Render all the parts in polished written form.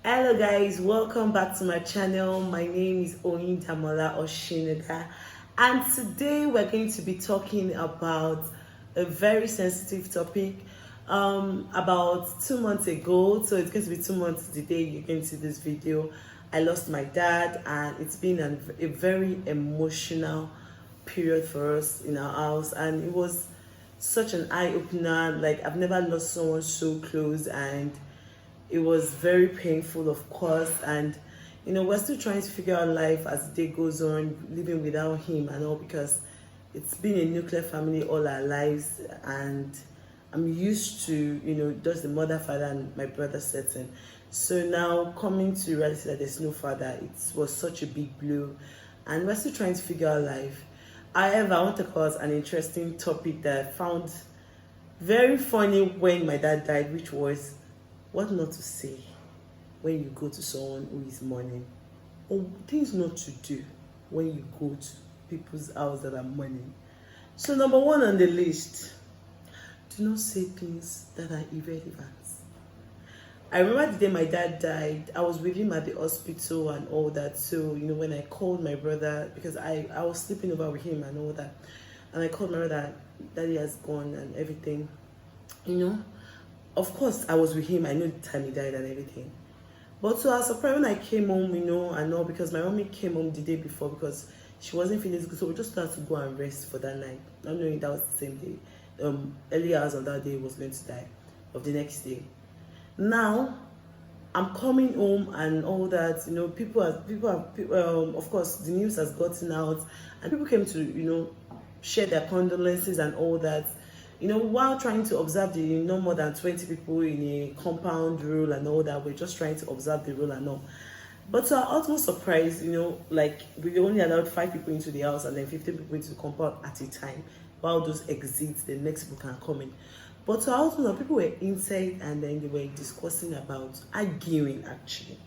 Hello guys, welcome back to my channel. My name is Oyin Damola Oshinuga, and today we're going to be talking about a very sensitive topic. About 2 months ago, so it's going to be 2 months the day you're going to see this video, I lost my dad, and it's been a very emotional period for us in our house, and it was such an eye-opener. Like, I've never lost someone so close, and it was very painful, of course. And we're still trying to figure out life as the day goes on, living without him and all, because it's been a nuclear family all our lives, and I'm used to just the mother, father, and my brother setting. So now coming to reality that there's no father, it was such a big blow, and we're still trying to figure out life. However, I want to talk about an interesting topic that I found very funny when my dad died, which was what not to say when you go to someone who is mourning, or things not to do when you go to people's house that are mourning. So number one on the list, do not say things that are irrelevant. I remember the day my dad died, I was with him at the hospital and all that. So when I called my brother, because I was sleeping over with him and all that, and I called my brother, daddy has gone and everything. Of course, I was with him. I know the time he died and everything. But so I was surprised when I came home, and all, because my mommy came home the day before because she wasn't feeling good. So we just had to go and rest for that night, not knowing that was the same day. Early hours on that day was going to die, of the next day. Now, I'm coming home and all that. Of course, the news has gotten out, and people came to share their condolences and all that. While trying to observe the no more than 20 people in a compound rule and all that, we're just trying to observe the rule and all. But to our utmost surprise, like, we only allowed 5 people into the house and then 15 people into the compound at a time. While those exits, the next people can come in. But to our utmost, people were inside, and then they were discussing about arguing, actually.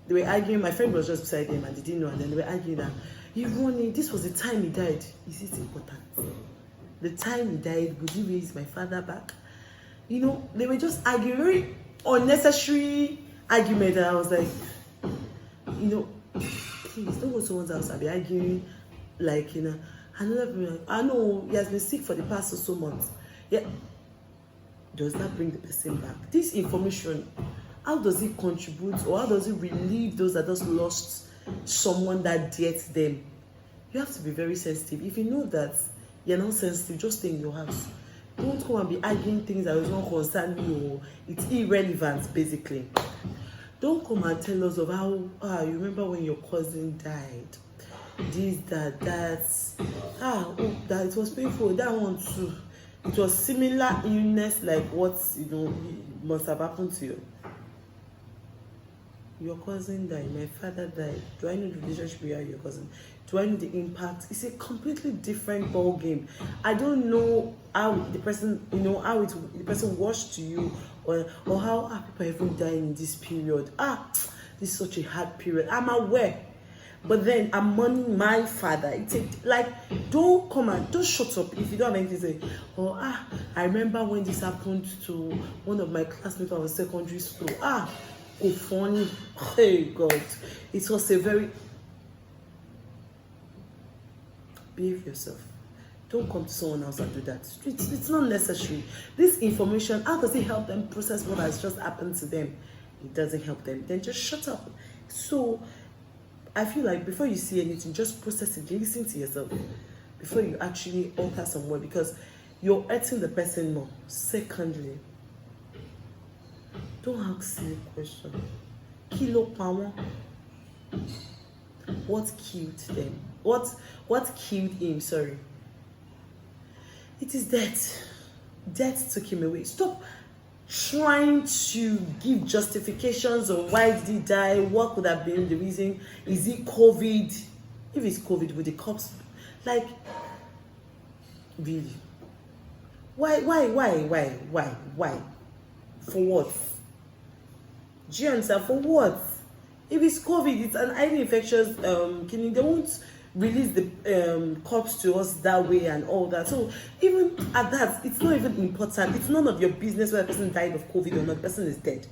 They were arguing. My friend was just beside them and they didn't know, and then they were arguing that, this was the time he died. Is it important? The time he died, would he raise my father back? They were just arguing, very unnecessary argument, and I was like, please don't go to someone's house and be arguing, like, another people, I know he has been sick for the past so months. Yeah, does that bring the person back? This information, how does it contribute, or how does it relieve those that just lost someone that dear to them? You have to be very sensitive. If you know that you're not sensitive, just stay in your house. Don't come and be arguing things that don't concern you, or it's irrelevant, basically. Don't come and tell us of how, you remember when your cousin died, this, that, that it was painful, that one too. It was similar illness like what must have happened to you. Your cousin died, my father died. Do I know the relationship you have with your cousin? Do I know the impact? It's a completely different ball game. I don't know how the person, the person was to you, or how people even dying in this period. This is such a hard period. I'm aware. But then I'm mourning my father. Don't come and don't shut up if you don't have anything to say. I remember when this happened to one of my classmates on secondary school. Go funny. Hey God. It was a very, behave yourself. Don't come to someone else and do that. It's not necessary. This information, how does it help them process what has just happened to them? It doesn't help them. Then just shut up. So I feel like before you see anything, just process it. Listen to yourself before you actually alter some word, because you're hurting the person more. Secondly, don't ask silly question. Kilo power. What killed them? What killed him? Sorry. It is death. Death took him away. Stop trying to give justifications of why did he die, what could have been the reason. Is it COVID? If it's COVID, with the cops, like, really, why for what? Do you understand? For what? If it's COVID, it's an highly infectious killing. They won't release the corpse to us that way and all that. So even at that, it's not even important. It's none of your business whether the person died of COVID or not. The person is dead.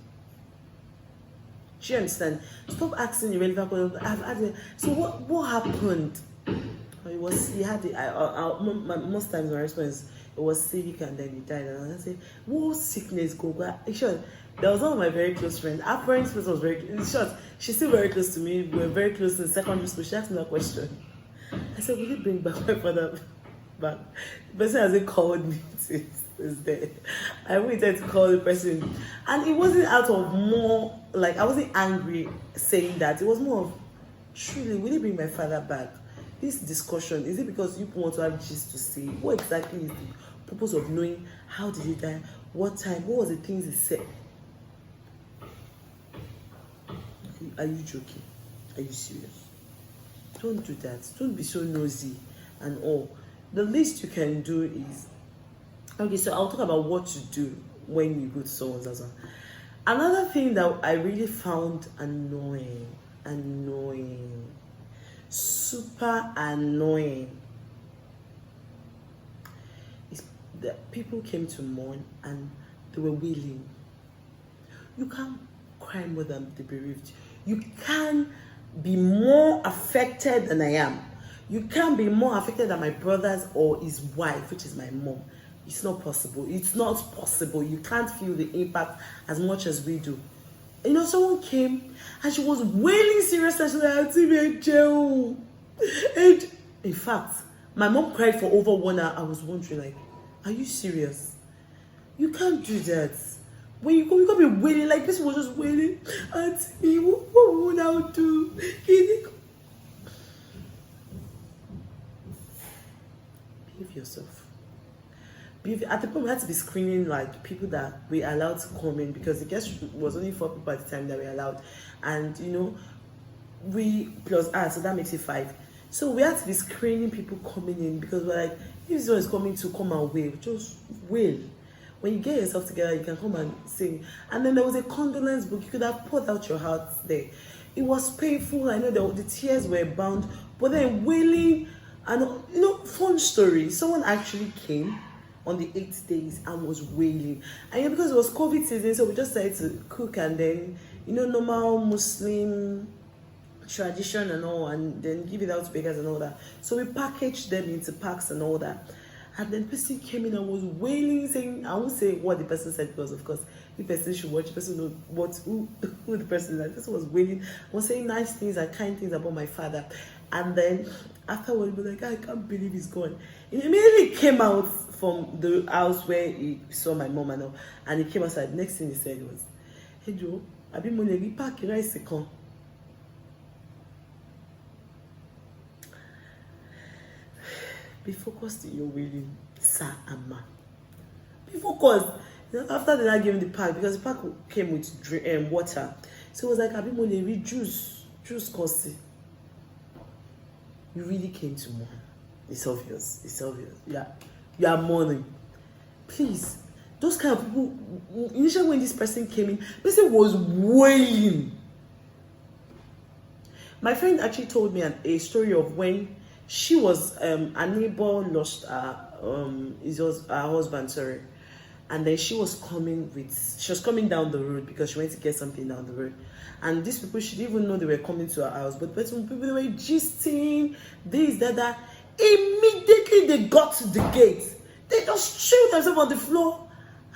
Do you understand? Stop asking irrelevant questions. I've had it. So what happened? It was he had the most times my response it was sick and then he died, and I said, what sickness go back? In short, that was one of my very close friends. Our parents was very in short, she's still very close to me. We were very close in secondary school. She asked me that question. I said, will you bring back my father back? The person hasn't called me since then. I waited to call the person. And it wasn't out of more like I wasn't angry saying that. It was more of truly, will you bring my father back? This discussion, is it because you want to have gist to say? What exactly is the purpose of knowing how did he die? What time? What was the things he said? Are you joking? Are you serious? Don't do that. Don't be so nosy and all. The least you can do is okay. So I'll talk about what to do when you go to someone's house. Another thing that I really found annoying, super annoying, is that people came to mourn and they were wailing. You can't cry more than the bereaved. You can't be more affected than I am. You can't be more affected than my brothers or his wife, which is my mom. It's not possible. It's not possible. You can't feel the impact as much as we do. You know, someone came and she was wailing seriously. She was like, and in fact, my mom cried for over 1 hour. I was wondering, like, are you serious? You can't do that. When you can't be wailing, like this was just wailing. Auntie, what would I do? Behave yourself. At the point, we had to be screening like people that we allowed to come in because the guest was only 4 people at the time that we allowed, and you know, we plus us, so that makes it 5. So we had to be screening people coming in because we're like, if this one is coming to come and wail, just wail. When you get yourself together, you can come and sing. And then there was a condolence book. You could have poured out your heart there. It was painful. I know the tears were bound, but then wailing and you know, fun story. Someone actually came on the 8th days and was wailing. And you know, because it was COVID season, so we just started to cook and then, you know, normal Muslim tradition and all, and then give it out to bakers and all that. So we packaged them into packs and all that. And then the person came in and was wailing, saying, I won't say what the person said because of course the person should watch, the person know who the person is. The person was wailing, was saying nice things and kind things about my father. And then afterwards, he was like, I can't believe he's gone. He immediately came out from the house where he saw my mom and all, and he came outside. Next thing he said was, hey Joe, I've been money pack rice con. Be focused in your wailing, sir and ma. Be focused. You know, after they gave him the pack, because the pack came with water, so it was like, I've been money read juice coffee. You really came to mourn. It's obvious. It's obvious. Yeah, you are mourning. Please, those kind of people. Initially, when this person came in, person was wailing. My friend actually told me a story of when she was a neighbor lost her husband, sorry, and then she was coming down the road because she went to get something down the road, and these people, she didn't even know they were coming to her house, but some people, they were gisting this that. Immediately they got to the gate, they just threw themselves on the floor,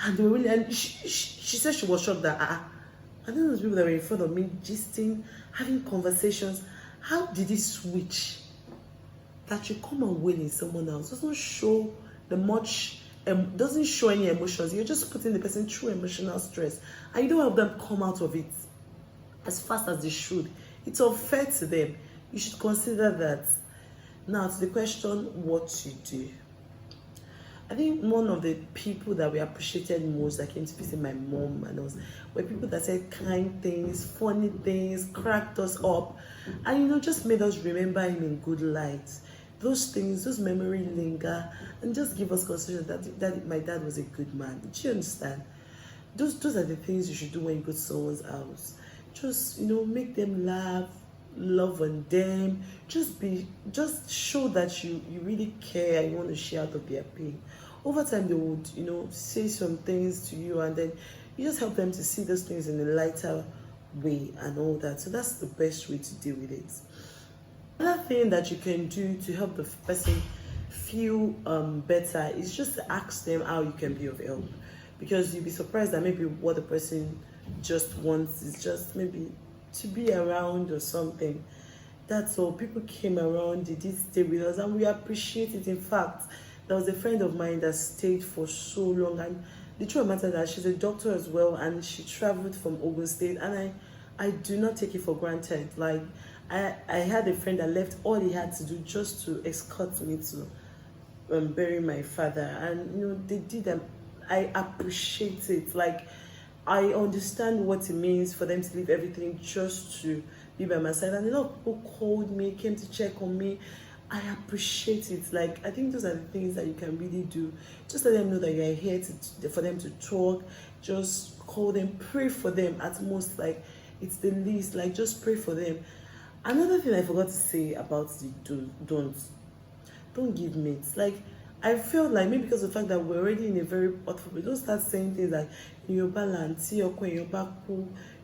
and they were really, and she said she was shocked that I don't know, those people that were in front of me gisting, having conversations. How did it switch? That you come and wail in someone else doesn't show doesn't show any emotions. You're just putting the person through emotional stress, and you don't help them come out of it as fast as they should. It's unfair to them. You should consider that. Now to the question, what to do. I think one of the people that we appreciated most that came to visit my mom and us were people that said kind things, funny things, cracked us up, and you know, just made us remember him in good light. Those things, those memories linger and just give us consideration that my dad was a good man. Do you understand? Those are the things you should do when you go to someone's house. Just, you know, make them laugh, love on them, just show that you really care and you want to share out of their pain. Over time they would, you know, say some things to you, and then you just help them to see those things in a lighter way and all that. So that's the best way to deal with it. Another thing that you can do to help the person feel better is just to ask them how you can be of help, because you'll be surprised that maybe what the person just wants is just maybe to be around or something. That's all. People came around, they did stay with us, and we appreciate it. In fact, there was a friend of mine that stayed for so long, and the truth of the matter is that she's a doctor as well, and she traveled from Ogun State, and I do not take it for granted. Like, I had a friend that left all he had to do just to escort me to bury my father, and they did them. I appreciate it. Like, I understand what it means for them to leave everything just to be by my side, and a lot of people called me, came to check on me. I appreciate it. Like, I think those are the things that you can really do. Just let them know that you are here for them to talk. Just call them, pray for them at most. Like, it's the least. Like, just pray for them. Another thing I forgot to say about the don't give mates. Like, I feel like maybe because of the fact that we're already in a very hot topic, don't start saying things like in your balance, in your back,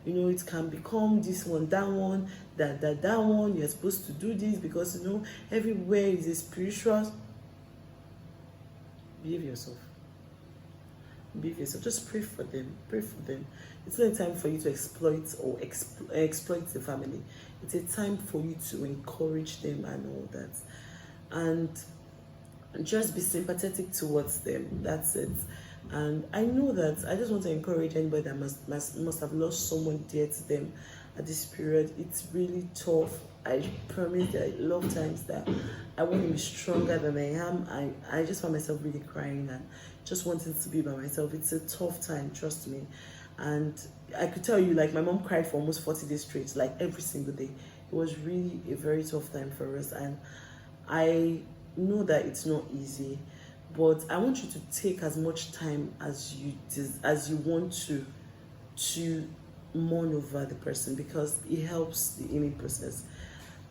it can become this one, that one, that one. You're supposed to do this because everywhere is a spiritual. Behave yourself. Behave yourself. Just pray for them. Pray for them. It's not a time for you to exploit or exploit the family. It's a time for you to encourage them and all that. And just be sympathetic towards them. That's it. And I know that I just want to encourage anybody that must have lost someone dear to them at this period. It's really tough. I promise that a lot of times that I want to be stronger than I am. I just find myself really crying and just wanting to be by myself. It's a tough time, trust me. And I could tell you, like, my mom cried for almost 40 days straight, like every single day. It was really a very tough time for us, and I know that it's not easy, but I want you to take as much time as you want to mourn over the person, because it helps the healing process.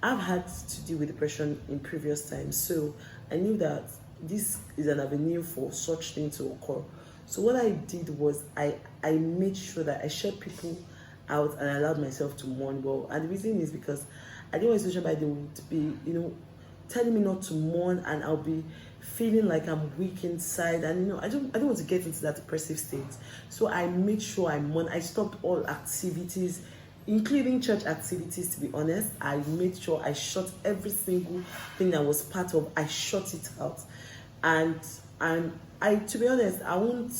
I've had to deal with depression in previous times, so I knew that this is an avenue for such things to occur. So what I did was I made sure that I shut people out and I allowed myself to mourn well. And the reason is because I didn't want a situation where they would be, telling me not to mourn, and I'll be feeling like I'm weak inside, and I don't want to get into that depressive state. So I made sure I mourn. I stopped all activities, including church activities. To be honest, I made sure I shut every single thing that was part of. I shut it out, and I, to be honest, I won't,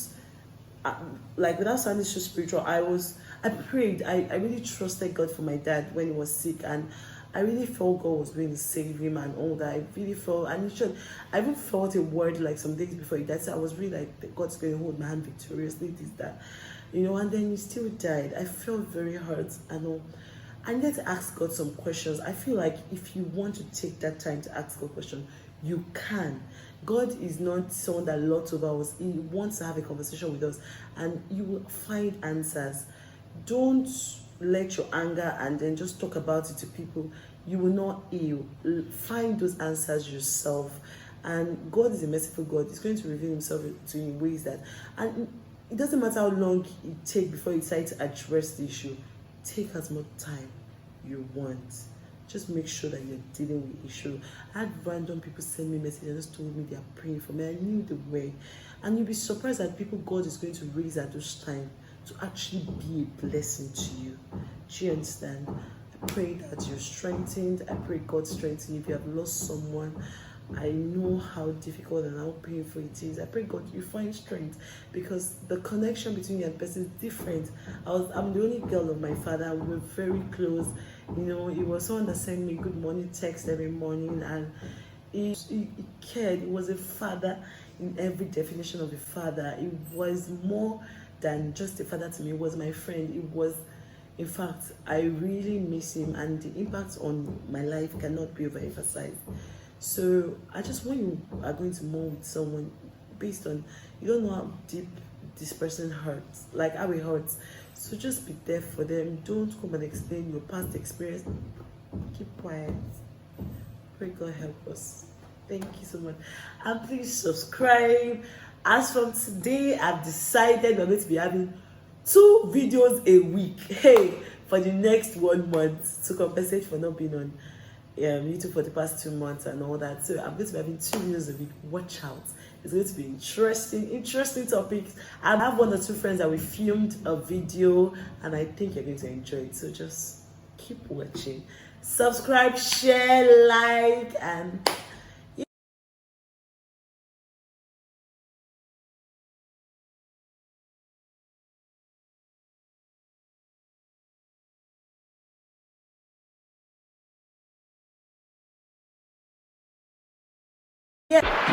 like, without sounding so spiritual, I prayed. I really trusted God for my dad when he was sick, and I really felt God was going to save him and all that. I really felt, and I even felt a word like some days before he died. So I was really like, God's going to hold my hand victoriously, this, that, and then he still died. I felt very hurt. I needed to ask God some questions. I feel like if you want to take that time to ask God questions, you can. God is not someone that lords over us. He wants to have a conversation with us, and you will find answers. Don't let your anger and then just talk about it to people. You will not heal. Find those answers yourself. And God is a merciful God. He's going to reveal himself to you in ways that, and it doesn't matter how long it takes before you decide to address the issue. Take as much time you want. Just make sure that you're dealing with the issue. I had random people send me messages and just told me they are praying for me. I knew the way. And you'll be surprised at people God is going to raise at those times to actually be a blessing to you. Do you understand? I pray that you're strengthened. I pray God strengthen you. If you have lost someone, I know how difficult and how painful it is. I pray God you find strength, because the connection between you and the person is different. I'm the only girl of my father. We were very close. It was someone that sent me good morning text every morning, and he cared. He was a father in every definition of a father. It was more than just a father to me. It was my friend. It was, in fact, I really miss him, and the impact on my life cannot be overemphasized. So I just, when you are going to mourn with someone, based on, you don't know how deep this person hurts, like how it hurts. So just be there for them. Don't come and explain your past experience. Keep quiet. Pray God help us. Thank you so much. And please subscribe. As from today, I've decided we're going to be having 2 videos a week. Hey, for the next 1 month to compensate for not being on YouTube for the past 2 months and all that. So I'm going to be having 2 videos a week. Watch out. It's going to be interesting topics. I have 1 or 2 friends that we filmed a video and I think you're going to enjoy it. So just keep watching. Subscribe, share, like, and yeah.